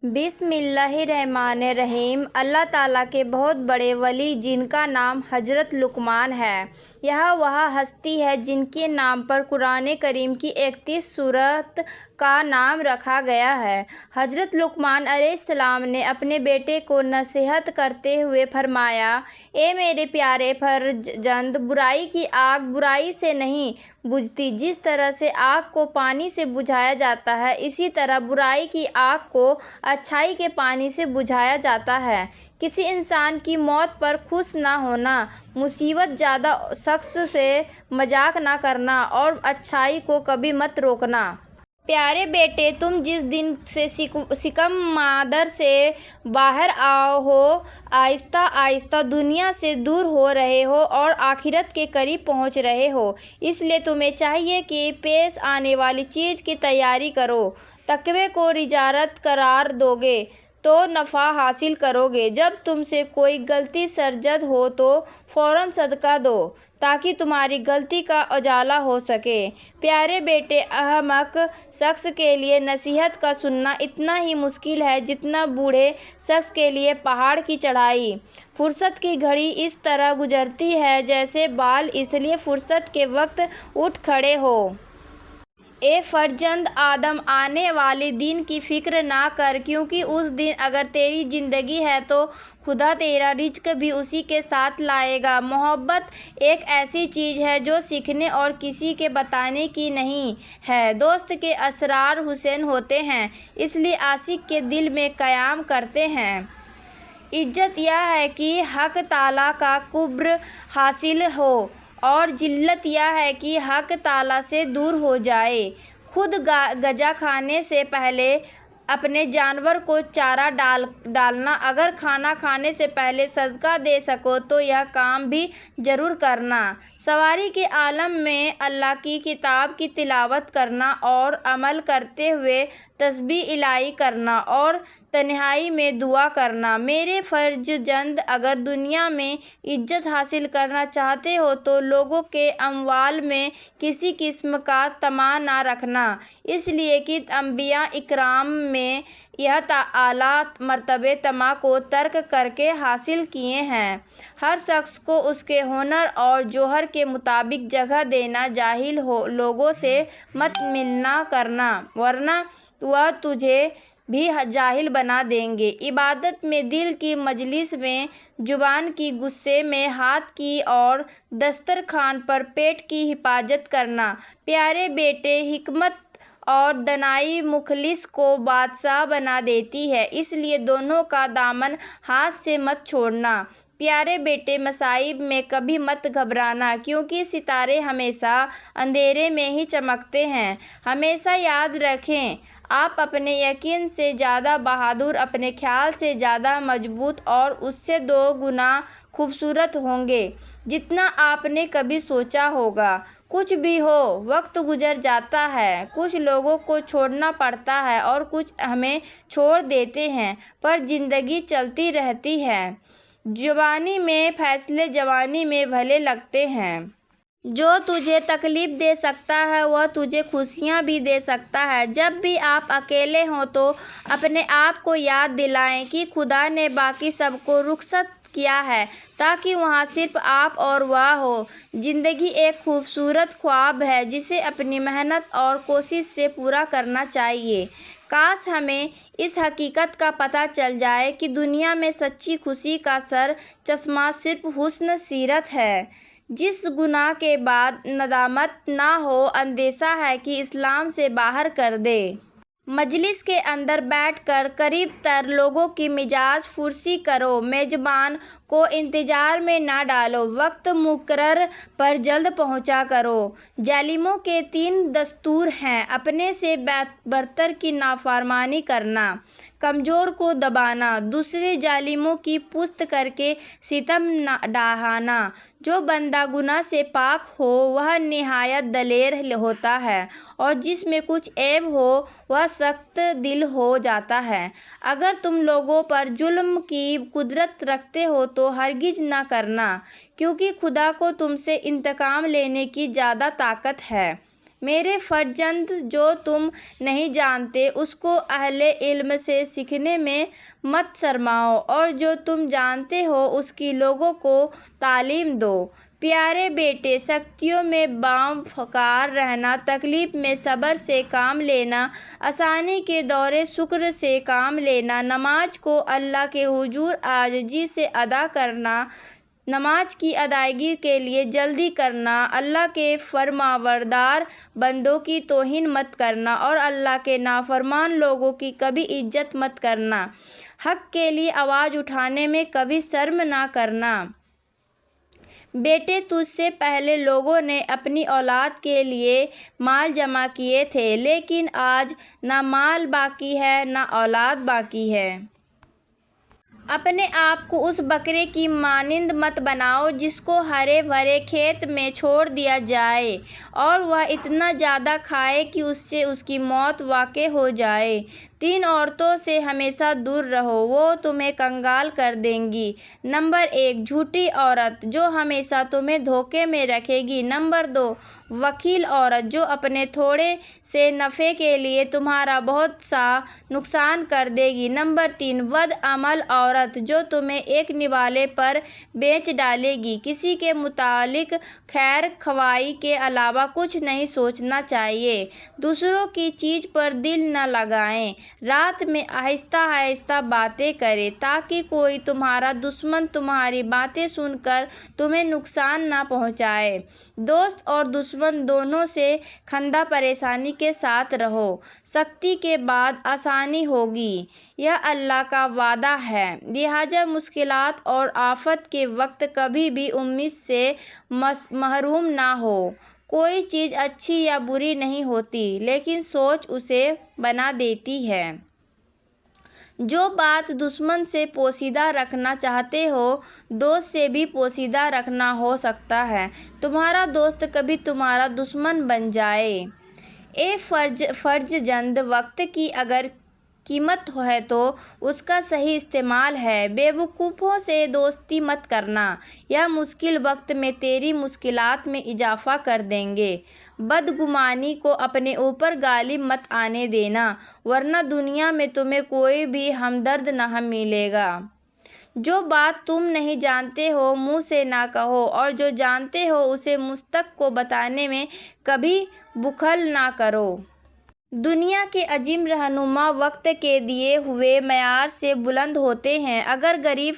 بسم اللہ الرحمن الرحیم۔ اللہ تعالیٰ کے بہت بڑے ولی جن کا نام حضرت لقمان ہے، یہ وہ ہستی ہے جن کے نام پر قرآن کریم کی 31 سورت کا نام رکھا گیا ہے۔ حضرت لقمان علیہ السلام نے اپنے بیٹے کو نصیحت کرتے ہوئے فرمایا، اے میرے پیارے فرزند، برائی کی آگ برائی سے نہیں بجھتی۔ جس طرح سے آگ کو پانی سے بجھایا جاتا ہے، اسی طرح برائی کی آگ کو اچھائی کے پانی سے بجھایا جاتا ہے۔ کسی انسان کی موت پر خوش نہ ہونا، مصیبت زدہ شخص سے مذاق نہ کرنا اور اچھائی کو کبھی مت روکنا۔ پیارے بیٹے، تم جس دن سے شکم مادر سے باہر ہو، آہستہ آہستہ دنیا سے دور ہو رہے ہو اور آخرت کے قریب پہنچ رہے ہو۔ اس لیے تمہیں چاہیے کہ پیش آنے والی چیز کی تیاری کرو۔ تقوی کو تجارت قرار دو گے تو نفع حاصل کرو گے۔ جب تم سے کوئی غلطی سرزد ہو تو فوراً صدقہ دو تاکہ تمہاری غلطی کا ازالہ ہو سکے۔ پیارے بیٹے، احمق شخص کے لیے نصیحت کا سننا اتنا ہی مشکل ہے جتنا بوڑھے شخص کے لیے پہاڑ کی چڑھائی۔ فرصت کی گھڑی اس طرح گزرتی ہے جیسے بال، اس لیے فرصت کے وقت اٹھ کھڑے ہو۔ اے فرزند آدم، آنے والے دن کی فکر نہ کر، کیونکہ اس دن اگر تیری زندگی ہے تو خدا تیرا رزق بھی اسی کے ساتھ لائے گا۔ محبت ایک ایسی چیز ہے جو سیکھنے اور کسی کے بتانے کی نہیں ہے۔ دوست کے اسرار حسین ہوتے ہیں، اس لیے عاشق کے دل میں قیام کرتے ہیں۔ عزت یہ ہے کہ حق تعالیٰ کا قرب حاصل ہو اور ذلت یہ ہے کہ حق تعالیٰ سے دور ہو جائے۔ خود غذا کھانے سے پہلے اپنے جانور کو چارہ ڈالنا، اگر کھانا کھانے سے پہلے صدقہ دے سکو تو یہ کام بھی ضرور کرنا۔ سواری کے عالم میں اللہ کی کتاب کی تلاوت کرنا اور عمل کرتے ہوئے تسبیح الہی کرنا اور تنہائی میں دعا کرنا۔ میرے فرزند، اگر دنیا میں عزت حاصل کرنا چاہتے ہو تو لوگوں کے اموال میں کسی قسم کا طمع نہ رکھنا، اس لیے کہ انبیاء اکرام میں یہ اعلیٰ مرتبے طمع کو ترک کر کے حاصل کیے ہیں۔ ہر شخص کو اس کے ہنر اور جوہر کے مطابق جگہ دینا، جاہل لوگوں سے مت ملنا کرنا، ورنہ وہ تجھے بھی جاہل بنا دیں گے۔ عبادت میں دل کی مجلس میں زبان کی، غصے میں ہاتھ کی اور دسترخوان پر پیٹ کی حفاظت کرنا۔ پیارے بیٹے، حکمت اور دانائی مخلص کو بادشاہ بنا دیتی ہے، اس لیے دونوں کا دامن ہاتھ سے مت چھوڑنا۔ پیارے بیٹے، مصائب میں کبھی مت گھبرانا، کیونکہ ستارے ہمیشہ اندھیرے میں ہی چمکتے ہیں۔ ہمیشہ یاد رکھیں، آپ اپنے یقین سے زیادہ بہادر، اپنے خیال سے زیادہ مضبوط اور اس سے 2 گنا خوبصورت ہوں گے جتنا آپ نے کبھی سوچا ہوگا۔ کچھ بھی ہو، وقت گزر جاتا ہے، کچھ لوگوں کو چھوڑنا پڑتا ہے اور کچھ ہمیں چھوڑ دیتے ہیں، پر زندگی چلتی رہتی ہے۔ جوانی میں فیصلے جوانی میں بھلے لگتے ہیں۔ جو تجھے تکلیف دے سکتا ہے وہ تجھے خوشیاں بھی دے سکتا ہے۔ جب بھی آپ اکیلے ہوں تو اپنے آپ کو یاد دلائیں کہ خدا نے باقی سب کو رخصت کیا ہے تاکہ وہاں صرف آپ اور وہ ہو۔ زندگی ایک خوبصورت خواب ہے جسے اپنی محنت اور کوشش سے پورا کرنا چاہیے۔ کاش ہمیں اس حقیقت کا پتہ چل جائے کہ دنیا میں سچی خوشی کا سر چشمہ صرف حسن سیرت ہے۔ جس گناہ کے بعد ندامت نہ ہو، اندیشہ ہے کہ اسلام سے باہر کر دے۔ مجلس کے اندر بیٹھ کر قریب تر لوگوں کی مزاج پرسی کرو، میزبان کو انتظار میں نہ ڈالو، وقت مقرر پر جلد پہنچا کرو۔ ظالموں کے 3 دستور ہیں: اپنے سے برتر کی نافرمانی کرنا، کمزور کو دبانا، دوسرے ظالموں کی پشت کر کے ستم ڈھانا۔ جو بندہ گناہ سے پاک ہو وہ نہایت دلیر ہوتا ہے اور جس میں کچھ عیب ہو وہ سخت دل ہو جاتا ہے۔ اگر تم لوگوں پر ظلم کی قدرت رکھتے ہو تو ہرگز نہ کرنا، کیونکہ خدا کو تم سے انتقام لینے کی زیادہ طاقت ہے۔ میرے فرزند، جو تم نہیں جانتے اس کو اہل علم سے سیکھنے میں مت شرماؤ، اور جو تم جانتے ہو اس کی لوگوں کو تعلیم دو۔ پیارے بیٹے، سختیوں میں باوقار رہنا، تکلیف میں صبر سے کام لینا، آسانی کے دور شکر سے کام لینا، نماز کو اللہ کے حضور عاجزی سے ادا کرنا، نماز کی ادائیگی کے لیے جلدی کرنا، اللہ کے فرمانبردار بندوں کی توہین مت کرنا اور اللہ کے نافرمان لوگوں کی کبھی عزت مت کرنا، حق کے لیے آواز اٹھانے میں کبھی شرم نہ کرنا۔ بیٹے، تجھ سے پہلے لوگوں نے اپنی اولاد کے لیے مال جمع کیے تھے، لیکن آج نہ مال باقی ہے نہ اولاد باقی ہے۔ اپنے آپ کو اس بکرے کی مانند مت بناؤ جس کو ہرے بھرے کھیت میں چھوڑ دیا جائے اور وہ اتنا زیادہ کھائے کہ اس سے اس کی موت واقع ہو جائے۔ 3 عورتوں سے ہمیشہ دور رہو، وہ تمہیں کنگال کر دیں گی۔ نمبر 1، جھوٹی عورت جو ہمیشہ تمہیں دھوکے میں رکھے گی۔ نمبر 2، وکیل عورت جو اپنے تھوڑے سے نفع کے لیے تمہارا بہت سا نقصان کر دے گی۔ نمبر 3، بدعمل عورت جو تمہیں ایک نوالے پر بیچ ڈالے گی۔ کسی کے متعلق خیر خواہی کے علاوہ کچھ نہیں سوچنا چاہیے۔ دوسروں کی چیز پر دل نہ لگائیں۔ رات میں آہستہ آہستہ باتیں کریں تاکہ کوئی تمہارا دشمن تمہاری باتیں سن کر تمہیں نقصان نہ پہنچائے۔ دوست اور دشمن دونوں سے خندہ پریشانی کے ساتھ رہو، سختی کے بعد آسانی ہوگی، یہ اللہ کا وعدہ ہے۔ لہٰذا مشکلات اور آفت کے وقت کبھی بھی امید سے محروم نہ ہو۔ کوئی چیز اچھی یا بری نہیں ہوتی، لیکن سوچ اسے بنا دیتی ہے۔ جو بات دشمن سے پوشیدہ رکھنا چاہتے ہو، دوست سے بھی پوشیدہ رکھنا ہو سکتا ہے۔ تمہارا دوست کبھی تمہارا دشمن بن جائے۔ اے فرزند، وقت کی اگر قیمت ہے تو اس کا صحیح استعمال ہے۔ بے وقوفوں سے دوستی مت کرنا، یہ مشکل وقت میں تیری مشکلات میں اضافہ کر دیں گے۔ بدگمانی کو اپنے اوپر غالب مت آنے دینا، ورنہ دنیا میں تمہیں کوئی بھی ہمدرد نہ ملے گا۔ جو بات تم نہیں جانتے ہو منہ سے نہ کہو، اور جو جانتے ہو اسے مستحق کو بتانے میں کبھی بخل نہ کرو۔ دنیا کے عظیم رہنما وقت کے دیے ہوئے معیار سے بلند ہوتے ہیں۔ اگر غریب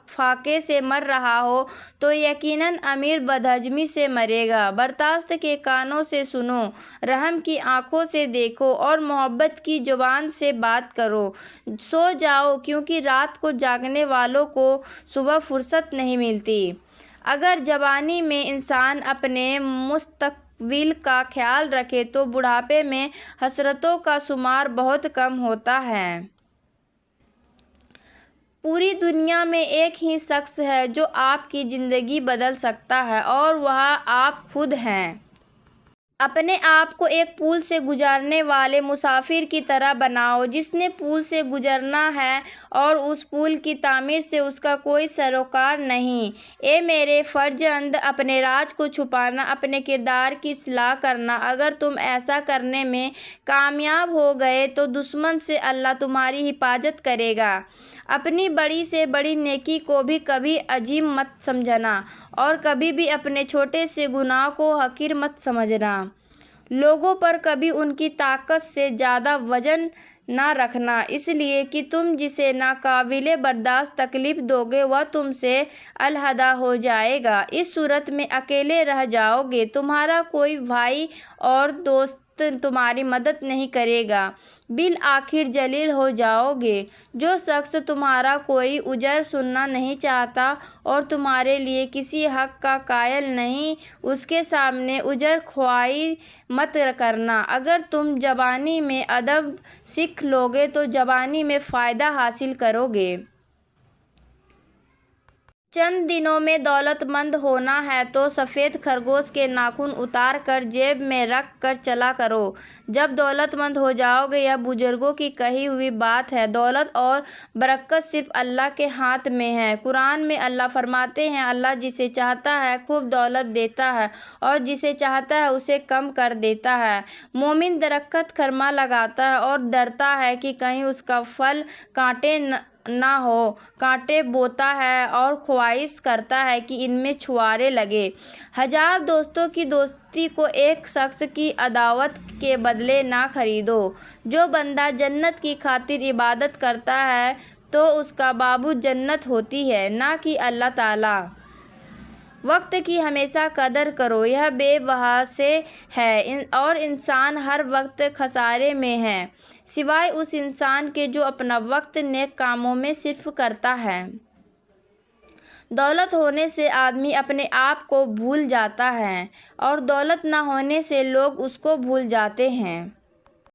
فاقے سے مر رہا ہو تو یقیناً امیر بدہضمی سے مرے گا۔ برداشت کے کانوں سے سنو، رحم کی آنکھوں سے دیکھو اور محبت کی زبان سے بات کرو۔ سو جاؤ، کیونکہ رات کو جاگنے والوں کو صبح فرصت نہیں ملتی۔ اگر جوانی میں انسان اپنے مستقبل کا خیال رکھے تو بڑھاپے میں حسرتوں کا شمار بہت کم ہوتا ہے۔ پوری دنیا میں ایک ہی شخص ہے جو آپ کی زندگی بدل سکتا ہے، اور وہ آپ خود ہیں۔ اپنے آپ کو ایک پل سے گزرنے والے مسافر کی طرح بناؤ جس نے پل سے گزرنا ہے اور اس پل کی تعمیر سے اس کا کوئی سروکار نہیں۔ اے میرے فرزند، اپنے راز کو چھپانا، اپنے کردار کی اصلاح کرنا۔ اگر تم ایسا کرنے میں کامیاب ہو گئے تو دشمن سے اللہ تمہاری حفاظت کرے گا۔ اپنی بڑی سے بڑی نیکی کو بھی کبھی عظیم مت سمجھنا، اور کبھی بھی اپنے چھوٹے سے گناہ کو حقیر مت سمجھنا۔ لوگوں پر کبھی ان کی طاقت سے زیادہ وزن نہ رکھنا، اس لیے کہ تم جسے ناقابل برداشت تکلیف دو گے وہ تم سے علیحدہ ہو جائے گا۔ اس صورت میں اکیلے رہ جاؤ گے، تمہارا کوئی بھائی اور دوست تمہاری مدد نہیں کرے گا، بالآخر ذلیل ہو جاؤ گے۔ جو شخص تمہارا کوئی عذر سننا نہیں چاہتا اور تمہارے لیے کسی حق کا قائل نہیں، اس کے سامنے عذر خواہی مت کرنا۔ اگر تم جوانی میں ادب سیکھ لو گے تو جوانی میں فائدہ حاصل کرو گے۔ چند دنوں میں دولت مند ہونا ہے تو سفید خرگوش کے ناخن اتار کر جیب میں رکھ کر چلا کرو۔ جب دولت مند ہو جاؤ گے، یہ بزرگوں کی کہی ہوئی بات ہے۔ دولت اور برکت صرف اللہ کے ہاتھ میں ہے۔ قرآن میں اللہ فرماتے ہیں، اللہ جسے چاہتا ہے خوب دولت دیتا ہے اور جسے چاہتا ہے اسے کم کر دیتا ہے۔ مومن درخت خرما لگاتا ہے اور ڈرتا ہے کہ کہیں اس کا پھل کانٹے نہ ہو، کانٹے بوتا ہے اور خواہش کرتا ہے کہ ان میں چھوارے لگیں۔ ہزار دوستوں کی دوستی کو ایک شخص کی عداوت کے بدلے نہ خریدو۔ جو بندہ جنت کی خاطر عبادت کرتا ہے تو اس کا بابو جنت ہوتی ہے، نہ کہ اللہ تعالیٰ۔ وقت کی ہمیشہ قدر کرو، یہ بے بہا ہے اور انسان ہر وقت خسارے میں ہے، سوائے اس انسان کے جو اپنا وقت نیک کاموں میں صرف کرتا ہے۔ دولت ہونے سے آدمی اپنے آپ کو بھول جاتا ہے اور دولت نہ ہونے سے لوگ اس کو بھول جاتے ہیں۔